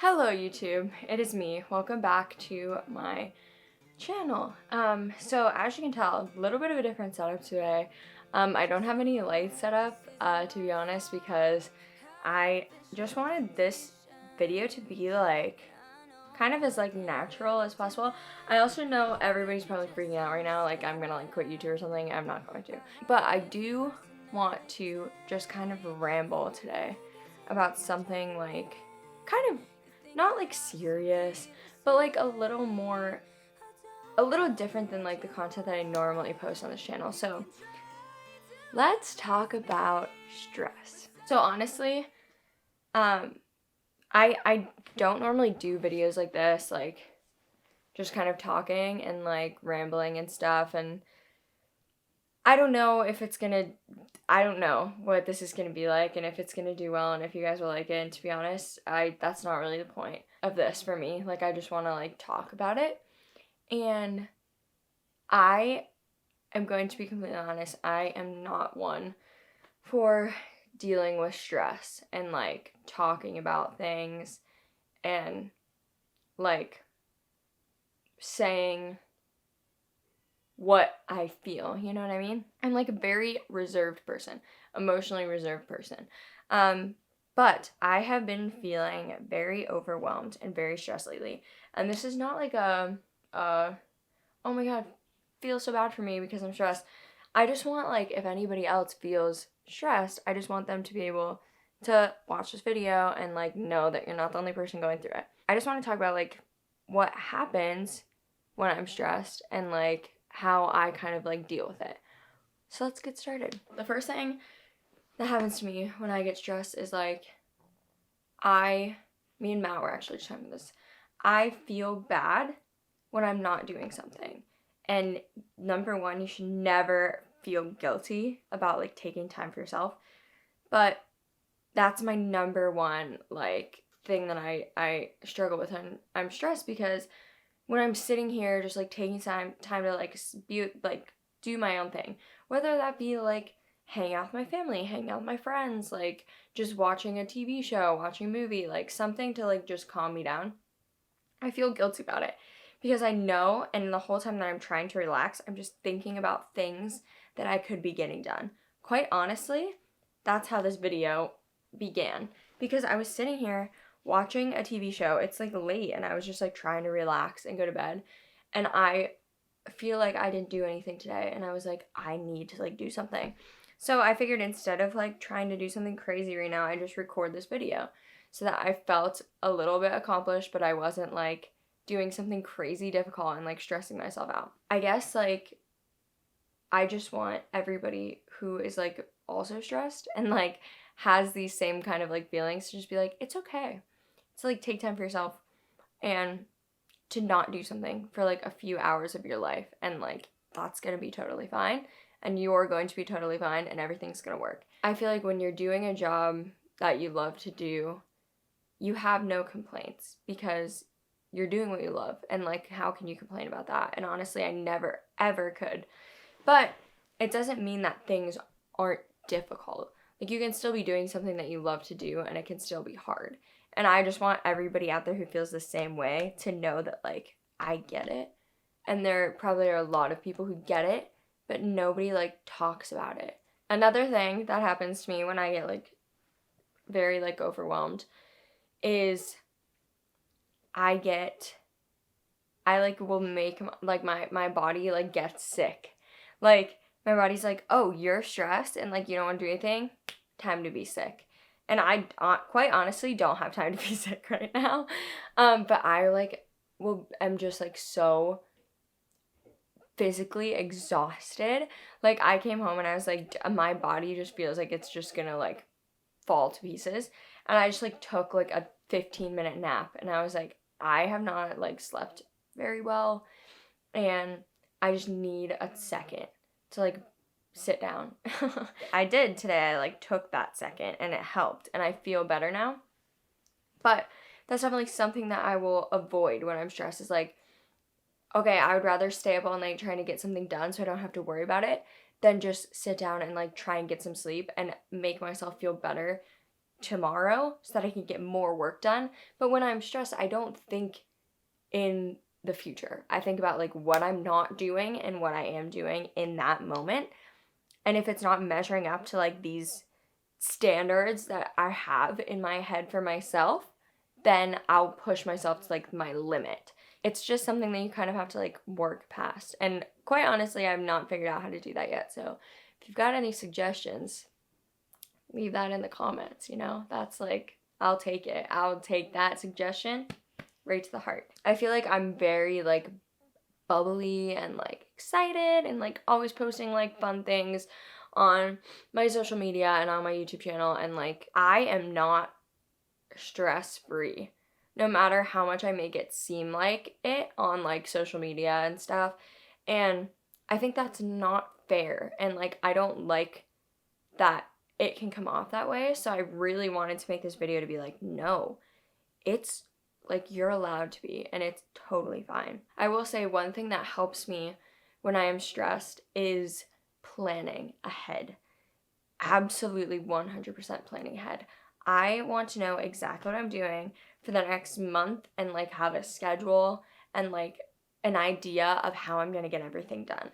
Hello YouTube, it is me. Welcome back to my channel. So as you can tell, a little bit of a different setup today. I don't have any lights set up, to be honest, because I just wanted this video to be like, kind of as like natural as possible. I also know everybody's probably freaking out right now, like I'm gonna like quit YouTube or something. I'm not going to. But I do want to just kind of ramble today about something like, kind of not like serious, but like a little different than like the content that I normally post on this channel. So let's talk about stress. So honestly, I don't normally do videos like this, like just kind of talking and like rambling and stuff, and I don't know what this is gonna be like and if it's gonna do well and if you guys will like it. And to be honest, that's not really the point of this for me. Like, I just want to like talk about it. And I am going to be completely honest, I am not one for dealing with stress and like talking about things and like saying what I feel, you know what I mean? I'm like a very reserved person, emotionally reserved person. But I have been feeling very overwhelmed and very stressed lately. And this is not like oh my god, feel so bad for me because I'm stressed. I just want, like, if anybody else feels stressed, I just want them to be able to watch this video and like know that you're not the only person going through it. I just want to talk about like what happens when I'm stressed and like how I kind of like deal with it. So let's get started. The first thing that happens to me when I get stressed is like, me and Matt were actually just talking about this. I feel bad when I'm not doing something. And number one, you should never feel guilty about like taking time for yourself. But that's my number one like thing that I struggle with, and I'm stressed because when I'm sitting here just like taking time to like do my own thing, whether that be like hang out with my family, hang out with my friends, like just watching a TV show, watching a movie, like something to like just calm me down, I feel guilty about it because I know, and the whole time that I'm trying to relax, I'm just thinking about things that I could be getting done. Quite honestly, that's how this video began, because I was sitting here watching a TV show. It's like late and I was just like trying to relax and go to bed, and I feel like I didn't do anything today, and I was like, I need to like do something. So I figured instead of like trying to do something crazy right now, I just record this video so that I felt a little bit accomplished, but I wasn't like doing something crazy difficult and like stressing myself out. I guess like I just want everybody who is like also stressed and like has these same kind of like feelings to just be like, it's okay to like take time for yourself and to not do something for like a few hours of your life, and like that's gonna be totally fine, and you're going to be totally fine, and everything's gonna work. I feel like when you're doing a job that you love to do, you have no complaints because you're doing what you love, and like how can you complain about that? And honestly, I never ever could. But it doesn't mean that things aren't difficult. Like, you can still be doing something that you love to do and it can still be hard. And I just want everybody out there who feels the same way to know that like I get it. And there probably are a lot of people who get it, but nobody like talks about it. Another thing that happens to me when I get like very like overwhelmed is I like will make like my body like gets sick. Like, my body's like, oh, you're stressed and like you don't want to do anything, time to be sick. And I quite honestly don't have time to be sick right now. But I like am just like so physically exhausted. Like, I came home and I was like, my body just feels like it's just gonna like fall to pieces. And I just like took like a 15-minute nap, and I was like, I have not like slept very well, and I just need a second to like sit down. I did today. I like took that second and it helped, and I feel better now. But that's definitely something that I will avoid when I'm stressed, is like, okay, I would rather stay up all night trying to get something done so I don't have to worry about it than just sit down and like try and get some sleep and make myself feel better tomorrow so that I can get more work done. But when I'm stressed, I don't think in the future. I think about like what I'm not doing and what I am doing in that moment. And if it's not measuring up to like these standards that I have in my head for myself, then I'll push myself to like my limit. It's just something that you kind of have to like work past. And quite honestly, I've not figured out how to do that yet. So if you've got any suggestions, leave that in the comments, you know? That's like, I'll take it. I'll take that suggestion right to the heart. I feel like I'm very like bubbly and like excited and like always posting like fun things on my social media and on my YouTube channel, and like I am not stress free, no matter how much I make it seem like it on like social media and stuff. And I think that's not fair, and like I don't like that it can come off that way. So I really wanted to make this video to be like, no, it's like you're allowed to be, and it's totally fine. I will say one thing that helps me when I am stressed is planning ahead. Absolutely 100% planning ahead. I want to know exactly what I'm doing for the next month and like have a schedule and like an idea of how I'm going to get everything done.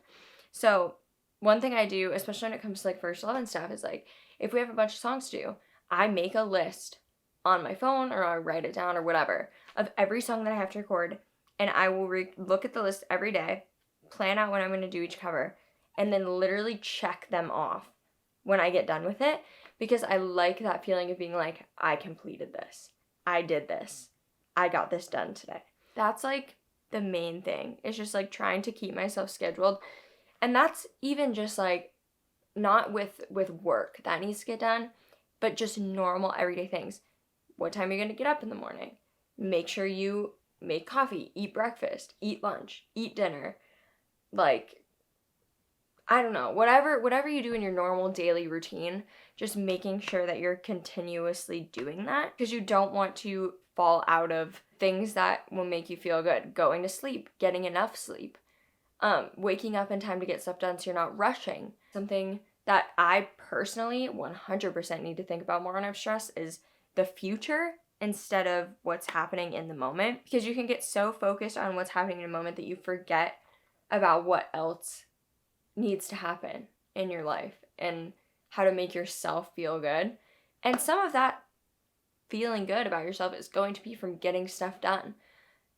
So one thing I do, especially when it comes to like First Love and stuff, is like if we have a bunch of songs to do, I make a list on my phone or I write it down or whatever of every song that I have to record, and I will look at the list every day, plan out when I'm going to do each cover, and then literally check them off when I get done with it, because I like that feeling of being like, I completed this, I did this, I got this done today. That's like the main thing. It's just like trying to keep myself scheduled, and that's even just like not with work that needs to get done, but just normal everyday things. What time are you going to get up in the morning? Make sure you make coffee, eat breakfast, eat lunch, eat dinner. Like, I don't know, whatever you do in your normal daily routine, just making sure that you're continuously doing that, because you don't want to fall out of things that will make you feel good. Going to sleep, getting enough sleep, waking up in time to get stuff done so you're not rushing. Something that I personally 100% need to think about more when I'm stressed is the future instead of what's happening in the moment, because you can get so focused on what's happening in a moment that you forget about what else needs to happen in your life and how to make yourself feel good. And some of that feeling good about yourself is going to be from getting stuff done.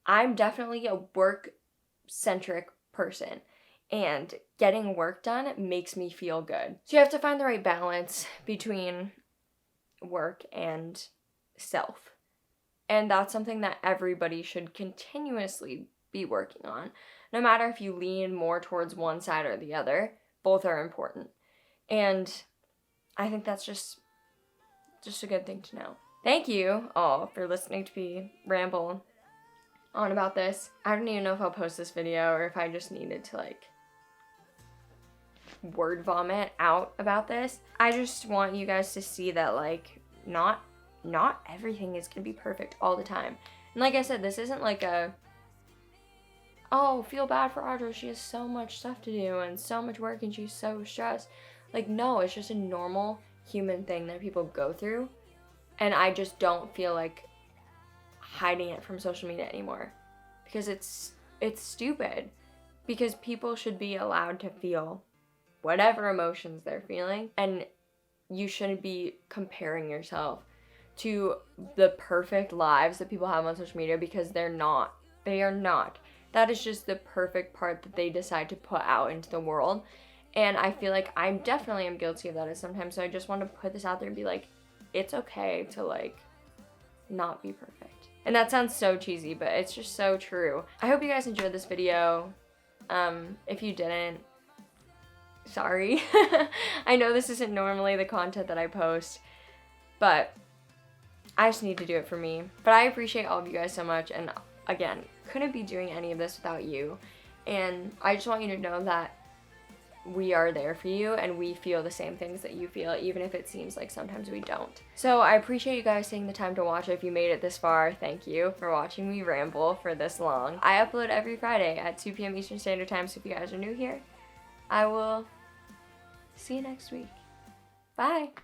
I'm definitely a work-centric person, and getting work done makes me feel good. So you have to find the right balance between work and self. And that's something that everybody should continuously be working on. No matter if you lean more towards one side or the other, both are important. And I think that's just a good thing to know. Thank you all for listening to me ramble on about this. I don't even know if I'll post this video or if I just needed to like word vomit out about this. I just want you guys to see that like not everything is gonna be perfect all the time. And like I said, this isn't like a, oh, feel bad for Audra, she has so much stuff to do and so much work and she's so stressed. Like, no, it's just a normal human thing that people go through. And I just don't feel like hiding it from social media anymore, because it's stupid. Because people should be allowed to feel whatever emotions they're feeling, and you shouldn't be comparing yourself to the perfect lives that people have on social media, because they're not. They are not. That is just the perfect part that they decide to put out into the world. And I feel like I definitely am guilty of that sometimes. So I just want to put this out there and be like, it's okay to like not be perfect. And that sounds so cheesy, but it's just so true. I hope you guys enjoyed this video. If you didn't, sorry. I know this isn't normally the content that I post, but I just need to do it for me. But I appreciate all of you guys so much, and again, couldn't be doing any of this without you. And I just want you to know that we are there for you, and we feel the same things that you feel, even if it seems like sometimes we don't. So I appreciate you guys taking the time to watch. If you made it this far, thank you for watching me ramble for this long. I upload every Friday at 2 p.m. Eastern Standard Time, so if you guys are new here, I will see you next week. Bye!